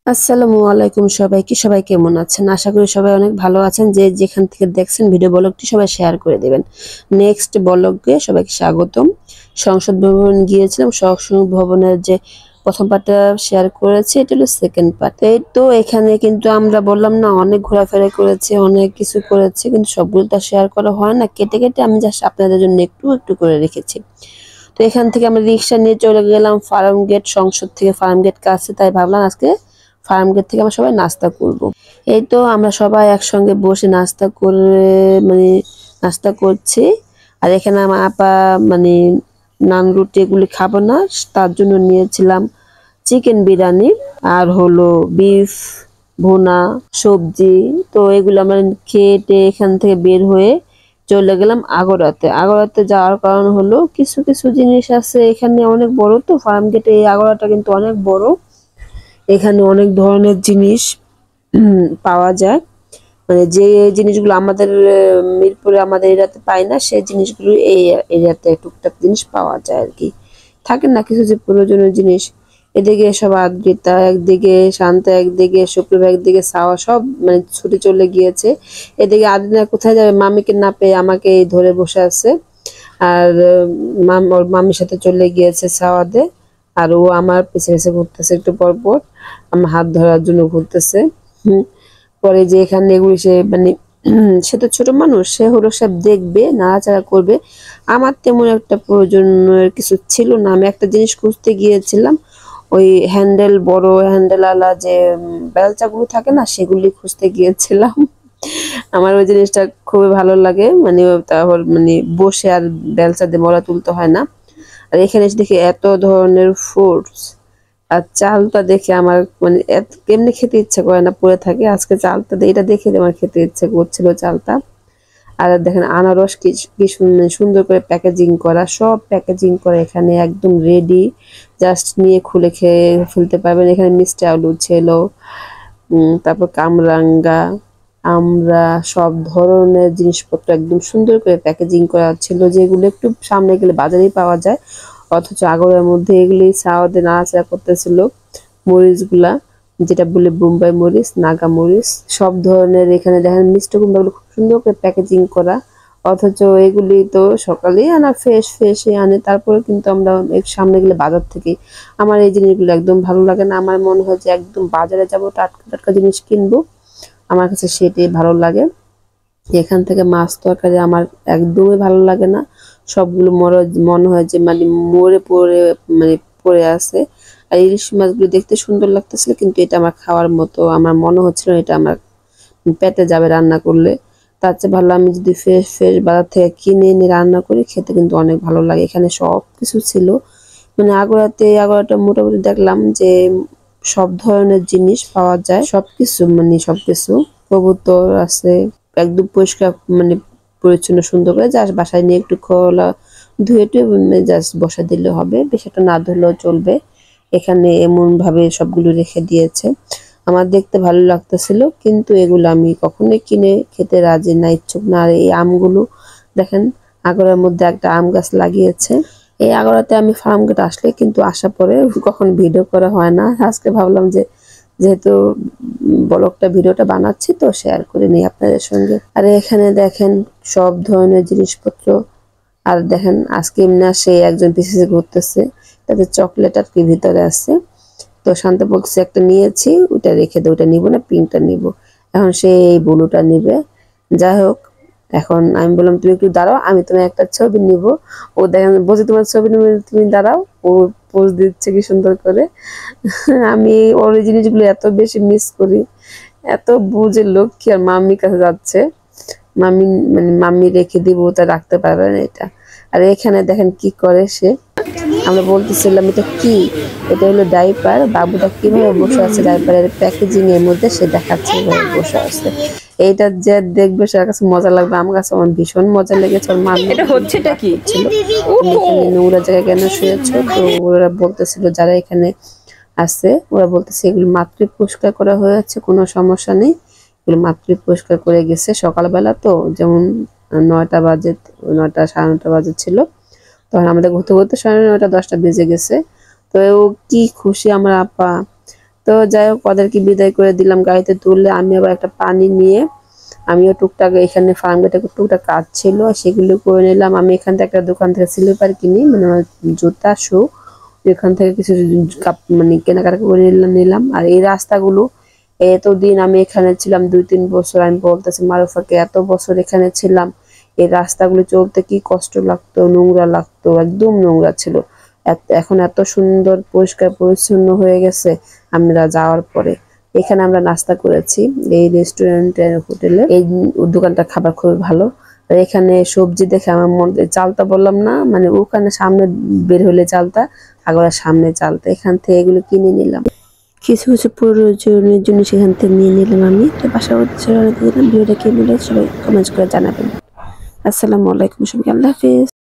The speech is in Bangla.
আসসালামু আলাইকুম সবাইকে। সবাই কেমন আছেন? আশা করি সবাই অনেক ভালো আছেন। যে যেখান থেকে দেখছেন ভিডিও ব্লগটি সবাই শেয়ার করে দিবেন। নেক্সট ব্লগে সবাইকে স্বাগতম। সংসদ ভবন গিয়েছিলাম। সংসদ ভবনের যে প্রথম পার্টটা শেয়ার করেছি, এটা হলো সেকেন্ড পার্ট। এই তো এখানে কিন্তু আমরা বললাম না অনেক ঘোরাফেরা করেছি, অনেক কিছু করেছি, কিন্তু সবগুলো তো শেয়ার করা হয় না। কেটে কেটে আমি জাস্ট আপনাদের জন্য একটু একটু করে রেখেছি। তো এখান থেকে আমরা রিক্সা নিয়ে চলে গেলাম ফার্ম গেট। সংসদ থেকে ফার্ম গেট কাছে, তাই ভাবলাম আজকে ফার্ম গেট থেকে আমরা সবাই নাস্তা করব। এই তো আমরা সবাই একসঙ্গে বসে নাস্তা করে মানে নাস্তা করছি। আর এখানে আমার আপা মানে নান রুটি এগুলি খাবো না, তার জন্য নিয়েছিলাম চিকেন বিরিয়ানি আর হলো বিফ ভুনা সবজি। তো এগুলো আমরা খেয়ে এখান থেকে বের হয়ে চলে গেলাম আগরাতে। আগরাতে যাওয়ার কারণ হলো কিছু কিছু জিনিস আছে এখানে, অনেক বড় তো ফার্ম গেটে, এই আগরাটা কিন্তু অনেক বড়। এখানে অনেক ধরনের জিনিস পাওয়া যায়, মানে যে জিনিসগুলো আমাদের মিরপুরে আমাদের এরিয়াতে পাই না, সেই জিনিসগুলো এই এরিয়াতে টুকটাক জিনিস পাওয়া যায় আর কি। থাকে না কিছু যে প্রয়োজনীয় জিনিস। এদিকে সব আদ্রিতা একদিকে, শান্ত একদিকে, শুক্রবার একদিকে, সাওয়া সব মানে ছুটে চলে গিয়েছে। এদিকে আদ্রিতা কোথায় যাবে, মামিকে না পেয়ে আমাকে ধরে বসে আছে। আর ওর মামির সাথে চলে গিয়েছে সাওয়াদে। আর ও আমার পিছে পিছে ঘুরতেছে, একটু পর পর আমার হাত ধরার জন্য ঘুরতেছে। হুম। পরে যে এখানে এগুলি সে মানে সে তো ছোট মানুষ, সে হলো সব দেখবে, নাড়াচাড়া করবে। আমার তেমন একটা প্রয়োজনের কিছু ছিল না। আমি একটা জিনিস খুঁজতে গিয়েছিলাম, ওই হ্যান্ডেল, বড় হ্যান্ডেল আলা যে বেলচাগুলো থাকে না, সেগুলি খুঁজতে গিয়েছিলাম। আমার ওই জিনিসটা খুবই ভালো লাগে, মানে তাহলে মানে বসে আর বেলচা দিয়ে মলা তুলতে হয় না। আর এখানে এসে দেখি এত ধরনের ফ্রুটস, আর চালটা দেখে আমার মানে কেমনি খেতে ইচ্ছা করে না, পড়ে থাকে। আজকে চালটা এটা দেখে আমার খেতে ইচ্ছে করছিল চালটা। আর দেখেন আনারস কি কি সুন্দর করে প্যাকেজিং করা, সব প্যাকেজিং করে এখানে একদম রেডি, জাস্ট নিয়ে খুলে খেয়ে ফেলতে পারবেন। এখানে মিষ্টি আলু ছিল, তারপর কামরাঙ্গা, আমরা সব ধরনের জিনিসপত্র একদম সুন্দর করে প্যাকেজিং করা ছিল, যেগুলো একটু সামনে গেলে বাজারেই পাওয়া যায়। অথচ আগরের মধ্যে এগুলি সাওয়াদে নাড়াচাড়া করতেছিল মরিচগুলা, যেটা বলে বোম্বাই মরিচ, নাগা মরিচ, সব ধরনের। এখানে দেখেন মিষ্টি কুমড়াগুলো খুব সুন্দর করে প্যাকেজিং করা। অথচ এগুলি তো সকালেই আনা, ফ্রেশ ফ্রেশে আনে, তারপরে কিন্তু আমরা এর সামনে গেলে বাজার থেকে। আমার এই জিনিসগুলো একদম ভালো লাগে না। আমার মনে হয় যে একদম বাজারে যাব, টাটকা টাটকা জিনিস কিনবো, আমার কাছে সেটাই ভালো লাগে। এখান থেকে মাছ তরকারি আমার একদমই ভালো লাগে না। সবগুলো মনে হয় যে মানে মরে পড়ে মানে পড়ে আছে। আর ইলিশ মাছগুলো দেখতে সুন্দর লাগতেছিল, কিন্তু এটা আমার খাওয়ার মতো আমার মনে হচ্ছিল না, এটা আমার পেটে যাবে রান্না করলে। তার চেয়ে ভালো আমি যদি ফ্রেশ ফ্রেশ বাজার থেকে কিনে এনে রান্না করি, খেতে কিন্তু অনেক ভালো লাগে। এখানে সব কিছু ছিল, মানে আগরাটা মোটামুটি দেখলাম যে সব ধরনের জিনিস পাওয়া যায়, সবকিছু মানে সবকিছু। কবুতর আছে, একদম পরিষ্কার মানে পরিচ্ছন্ন সুন্দর করে, জাস্ট বাসায় নিয়ে একটু খোলা ধুয়ে টুয়ে জাস্ট বসা দিলে হবে, বেশি একটা না ধুলেও চলবে। এখানে এমন ভাবে সবগুলো রেখে দিয়েছে, আমার দেখতে ভালো লাগতেছিল, কিন্তু এগুলো আমি কখনোই কিনে খেতে রাজি না, ইচ্ছুক না। আর এই আমগুলো দেখেন, আগরার মধ্যে একটা আম গাছ লাগিয়েছে। এই আগরাতে আমি ফার্ম গেট আসলে কিন্তু আসার পরে কখন ভিডিও করা হয় না। আজকে ভাবলাম যে যেহেতু ব্লগটা ভিডিওটা বানাচ্ছি, তো শেয়ার করে নিই আপনাদের সঙ্গে। আর এখানে দেখেন সব ধরনের জিনিসপত্র। আর দেখেন আজকে এমনি সে একজন পিছিয়ে ঘুরতেছে, তাতে চকলেট আর কি ভিতরে আছে। তো শান্ত বলছে একটা নিয়েছি, ওটা রেখে দে, ওটা নিব না, পিঙ্কটা নিব। এখন সে এই ব্লুটা নিবে। যাই হোক, এখন আমি বললাম তুমি একটু দাঁড়াও, আমি তোমার একটা ছবি নিব। ও দেখেন বলছে তোমার ছবি নিবে, তুমি দাঁড়াও। ও পোজ দিচ্ছে কি সুন্দর করে। আমি ওর এই জিনিসগুলো এত বেশি মিস করি, এত বুঝে লক্ষ্মী। আর মাম্মির কাছে যাচ্ছে, মাম্মি মানে মাম্মি রেখে দিব, তা রাখতে পারবে না এটা। আর এখানে দেখেন কি করে সে, আমরা বলতেছিলাম এটা কি, এটা হলো ডাইপার। বাবুটা কিভাবে বসে আছে ডাইপারের প্যাকেজিং এর মধ্যে, সে দেখাচ্ছে কিভাবে বসে আছে। এইটা যে দেখবে সে কাছে মজা লাগবে, আমার কাছে আমার ভীষণ মজা লেগেছে। ওর মা এটা হচ্ছেটা কি? ছিল, তুমি ওহো! এখানে নোংরা জায়গায় কেন শুয়েছো? তো ওরা বলতেছিল যারা এখানে আছে, ওরা বলতেছে এগুলো মাত্রই পরিষ্কার করা হয়েছে, কোনো সমস্যা নেই, এগুলো মাত্রই পরিষ্কার করে গেছে সকালবেলা। তো যেমন 9টা বাজে, 9টা 9:30 বাজে ছিল, তখন আমাদের ঘুরতে ঘুরতে 9:30 10টা বেজে গেছে। তো ও কি খুশি আমার আপা, তো যাই হোক ওদেরকে বিদায় করে দিলাম গাড়িতে তুললে। আমি আবার একটা পানি নিয়ে আমিও টুকটাক এখানে ফার্মগেটে টুকটাক কাজ ছিল সেগুলো করে নিলাম। আমি এখান থেকে একটা দোকান থেকে স্লিপার কিনি, মানে আমার জুতা শু, এখান থেকে কিছু মানে কেনাকাটা করে নিলাম। আর এই রাস্তাগুলো এতদিন আমি এখানে ছিলাম 2-3 বছর, আমি বলতেছি মারুফাকে এত বছর এখানে ছিলাম, এই রাস্তাগুলো চলতে কি কষ্ট লাগতো, নোংরা লাগতো, একদম নোংরা ছিল। এখন এত সুন্দর পরিষ্কার পরিচ্ছন্ন হয়ে গেছে আমরা যাওয়ার পরে। এখানে আমরা নাস্তা করেছি এই রেস্টুরেন্টের হোটেলে। এই দোকানটা খাবার খুবই ভালো। আর এখানে সবজি দেখে আমার মনে, চালতা বললাম না, মানে ওখানে সামনে বের হলে চালতা, আগরা সামনে চালতা, এখান থেকে এগুলো কিনে নিলাম। কিছু কিছু প্রয়োজনের জন্য সেখান থেকে নিয়ে নিলাম আমি। তো বাসার উদ্দেশ্যে দিলাম। ভিডিওটা কেমন লাগে সবাই কমেন্ট করে জানাবেন। আসসালামু আলাইকুম, সবাইকে আল্লাহ হাফেজ।